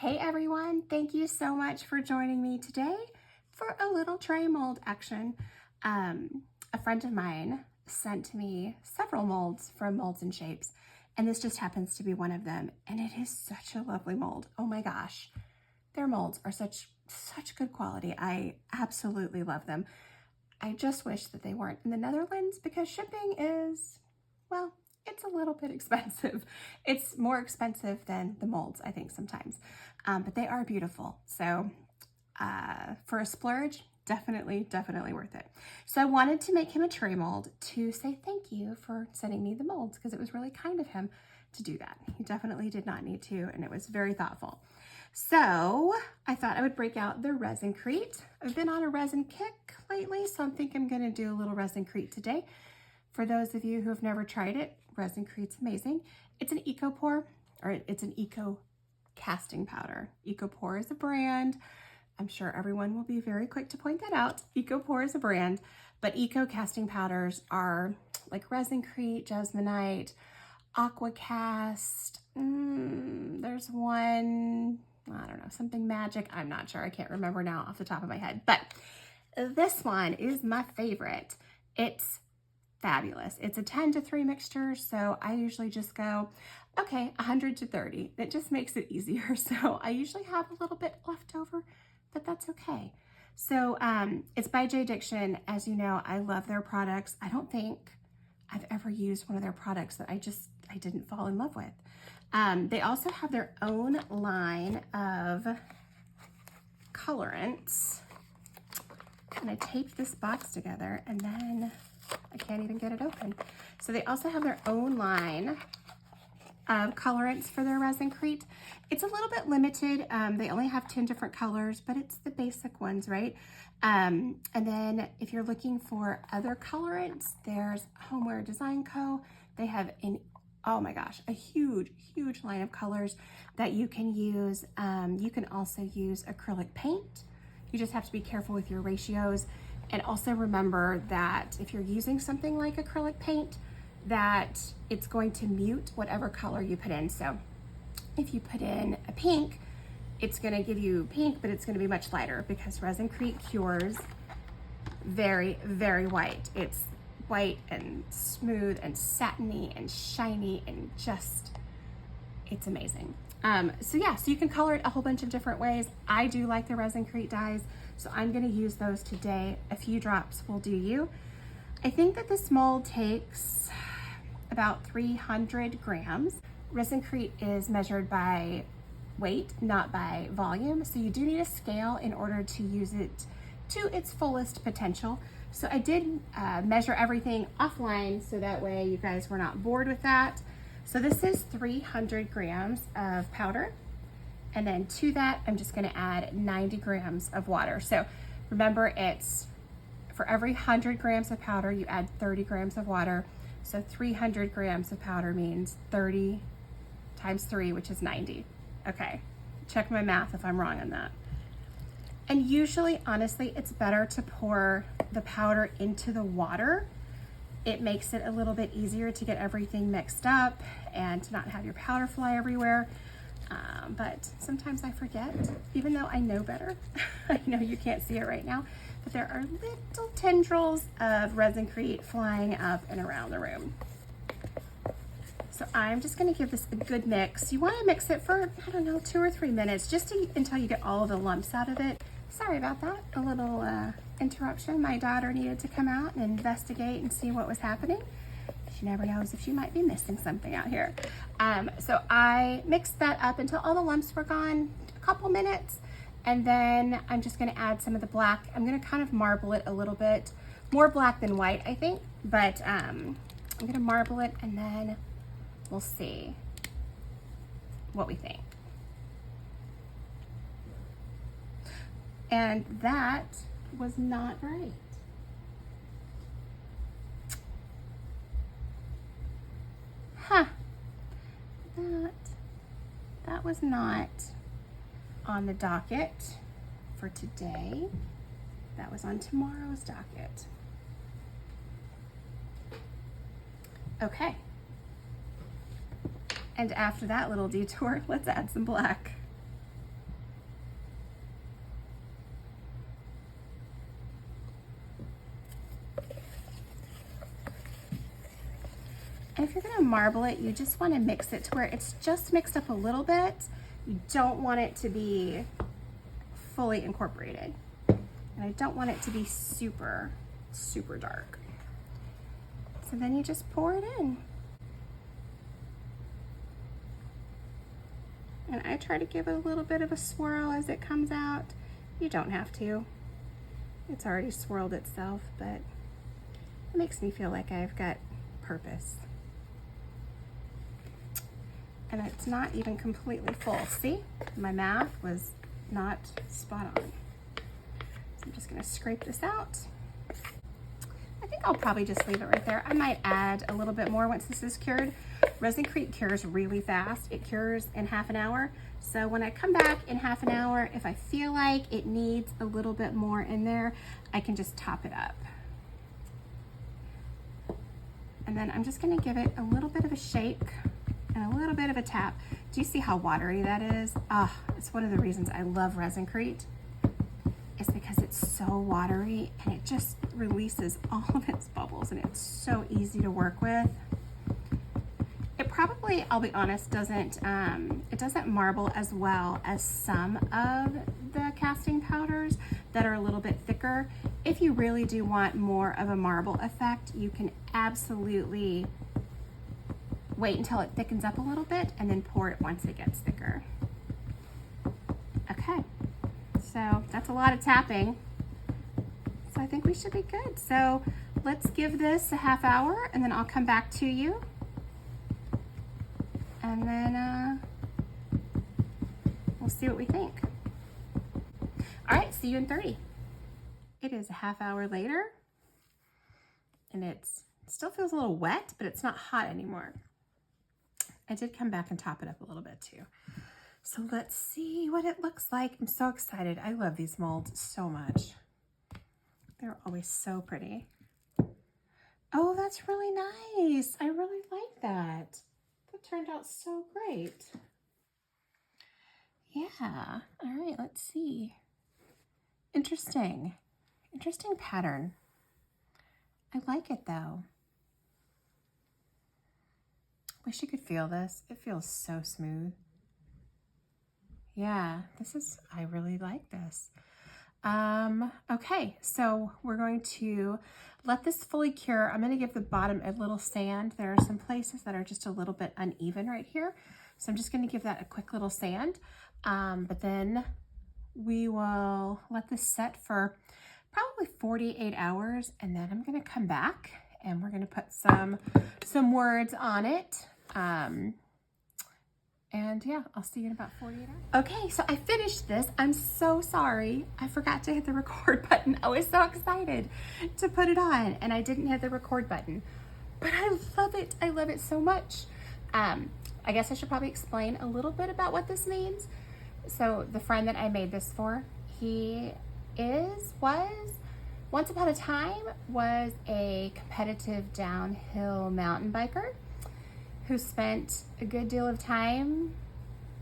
Hey everyone, thank you so much for joining me today for a little tray mold action. A friend of mine sent me several molds from Molds and Shapes, and this just happens to be one of them, and it is such a lovely mold. Oh my gosh, their molds are such good quality. I absolutely love them. I just wish that they weren't in the Netherlands because shipping is, well, it's a little bit expensive. It's more expensive than the molds, I think, sometimes, but they are beautiful. So for a splurge, definitely worth it. So I wanted to make him a tray mold to say thank you for sending me the molds because it was really kind of him to do that. He definitely did not need to, and it was very thoughtful. So I thought I would break out the Resincrete. I've been on a resin kick lately, so I think I'm gonna do a little Resincrete today. For those of you who have never tried it, Resincrete's amazing. It's an eco-pour, or it's an eco casting powder. Eco-pour is a brand. I'm sure everyone will be very quick to point that out. Eco-pour is a brand, but eco casting powders are like Resincrete, Jasmonite, Aquacast. There's one, I don't know, something magic. I'm not sure. I can't remember now off the top of my head, but this one is my favorite. It's fabulous. It's a 10 to 3 mixture, so I usually just go, okay, 100 to 30. It just makes it easier. So I usually have a little bit left over, but that's okay. So it's by J Diction. As you know, I love their products. I don't think I've ever used one of their products that I didn't fall in love with. They also have their own line of colorants. And I taped this box together and then I can't even get it open. So they also have their own line of colorants for their Resincrete. It's a little bit limited. They only have 10 different colors, but it's the basic ones, right? And then if you're looking for other colorants, there's Homeware Design Co. They have oh my gosh, a huge line of colors that you can use. You can also use acrylic paint. You just have to be careful with your ratios. And also remember that if you're using something like acrylic paint, that it's going to mute whatever color you put in. So if you put in a pink, it's gonna give you pink, but it's gonna be much lighter because Resincrete cures very white. It's white and smooth and satiny and shiny and just, it's amazing. So yeah, so you can color it a whole bunch of different ways. I do like the Resincrete dyes, so I'm gonna use those today. A few drops will do you. I think that this mold takes about 300 grams. Resincrete is measured by weight, not by volume, so you do need a scale in order to use it to its fullest potential. So I did measure everything offline so that way you guys were not bored with that. So this is 300 grams of powder. And then to that, I'm just gonna add 90 grams of water. So remember, it's for every 100 grams of powder, you add 30 grams of water. So 300 grams of powder means 30 times 3, which is 90. Okay, check my math if I'm wrong on that. And usually, honestly, it's better to pour the powder into the water. It makes it a little bit easier to get everything mixed up and to not have your powder fly everywhere. But sometimes I forget, even though I know better. I know you can't see it right now, but there are little tendrils of Resincrete flying up and around the room. So I'm just gonna give this a good mix. You wanna mix it for, I don't know, 2 or 3 minutes, just until you get all of the lumps out of it. Sorry about that, a little interruption. My daughter needed to come out and investigate and see what was happening. She never knows if she might be missing something out here. So I mixed that up until all the lumps were gone, a couple minutes, and then I'm just gonna add some of the black. I'm gonna kind of marble it a little bit, more black than white, I think, but I'm gonna marble it and then we'll see what we think. And that was not right. Huh. That was not on the docket for today. That was on tomorrow's docket. Okay. And after that little detour, let's add some black. if you're gonna marble it, you just wanna mix it to where it's just mixed up a little bit. You don't want it to be fully incorporated. And I don't want it to be super, super dark. So then you just pour it in. And I try to give it a little bit of a swirl as it comes out. You don't have to. It's already swirled itself, but it makes me feel like I've got purpose. And it's not even completely full. See, my math was not spot on. So I'm just gonna scrape this out. I think I'll probably just leave it right there. I might add a little bit more once this is cured. Resincrete cures really fast. It cures in half an hour. So when I come back in half an hour, if I feel like it needs a little bit more in there, I can just top it up. And then I'm just gonna give it a little bit of a shake and a little bit of a tap. Do you see how watery that is? Ah, it's one of the reasons I love Resincrete. It's because it's so watery and it just releases all of its bubbles and it's so easy to work with. It probably, I'll be honest, doesn't marble as well as some of the casting powders that are a little bit thicker. If you really do want more of a marble effect, you can absolutely wait until it thickens up a little bit and then pour it once it gets thicker. Okay, so that's a lot of tapping. So I think we should be good. So let's give this a half hour and then I'll come back to you. And then we'll see what we think. All right, see you in 30. It is a half hour later and it still feels a little wet, but it's not hot anymore. I did come back and top it up a little bit too. So let's see what it looks like. I'm so excited. I love these molds so much. They're always so pretty. Oh, that's really nice. I really like that. That turned out so great. Yeah, all right, let's see. Interesting. Interesting pattern. I like it though. Wish you could feel this. It feels so smooth. Yeah, I really like this. Okay, so we're going to let this fully cure. I'm gonna give the bottom a little sand. There are some places that are just a little bit uneven right here. So I'm just gonna give that a quick little sand. But then we will let this set for probably 48 hours. And then I'm gonna come back and we're gonna put some words on it. And yeah, I'll see you in about 48 hours. Okay, so I finished this. I'm so sorry. I forgot to hit the record button. I was so excited to put it on and I didn't hit the record button, but I love it. I love it so much. I guess I should probably explain a little bit about what this means. So the friend that I made this for, once upon a time was a competitive downhill mountain biker who spent a good deal of time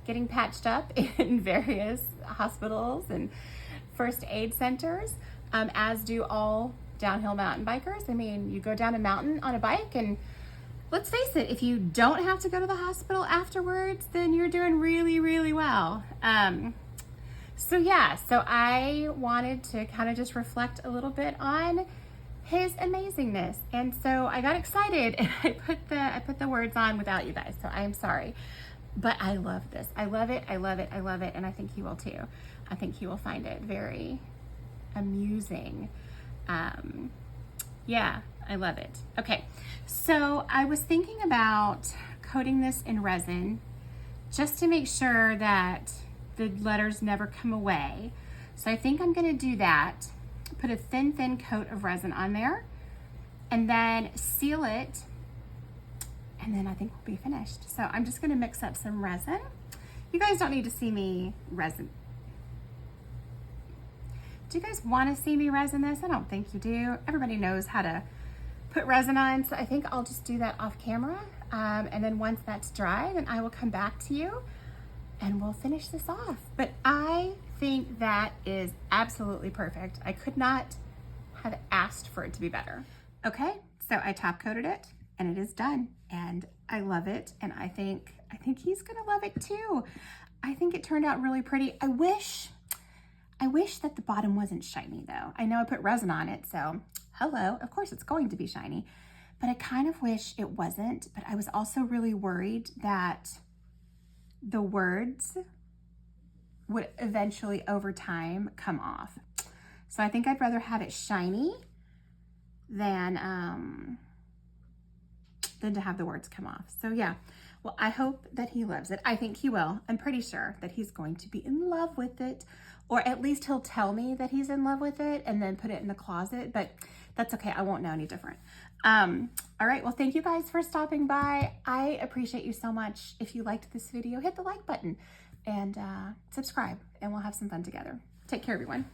getting patched up in various hospitals and first aid centers, as do all downhill mountain bikers. I mean, you go down a mountain on a bike and let's face it, if you don't have to go to the hospital afterwards, then you're doing really, really well. So yeah, so I wanted to kind of just reflect a little bit on his amazingness. And so I got excited and I put the words on without you guys. So I am sorry, but I love this. I love it. I love it. I love it. And I think he will too. I think he will find it very amusing. Yeah, I love it. Okay. So I was thinking about coating this in resin just to make sure that the letters never come away. So I think I'm going to do that. Put a thin coat of resin on there and then seal it, and then I think we'll be finished. So I'm just gonna mix up some resin. You guys don't need to see me resin. Do you guys want to see me resin this? I don't think you do. Everybody knows how to put resin on, so I think I'll just do that off camera. And then once that's dry, then I will come back to you and we'll finish this off. But I think that is absolutely perfect. I could not have asked for it to be better. Okay, so I top coated it and it is done, and I love it, and I think he's gonna love it too. I think it turned out really pretty. I wish that the bottom wasn't shiny though. I know I put resin on it, so hello, of course it's going to be shiny, but I kind of wish it wasn't. But I was also really worried that the words would eventually over time come off. So I think I'd rather have it shiny than to have the words come off. So yeah, well, I hope that he loves it. I think he will. I'm pretty sure that he's going to be in love with it, or at least he'll tell me that he's in love with it and then put it in the closet, but that's okay. I won't know any different. All right, well, thank you guys for stopping by. I appreciate you so much. If you liked this video, hit the like button and subscribe, and we'll have some fun together. Take care, everyone.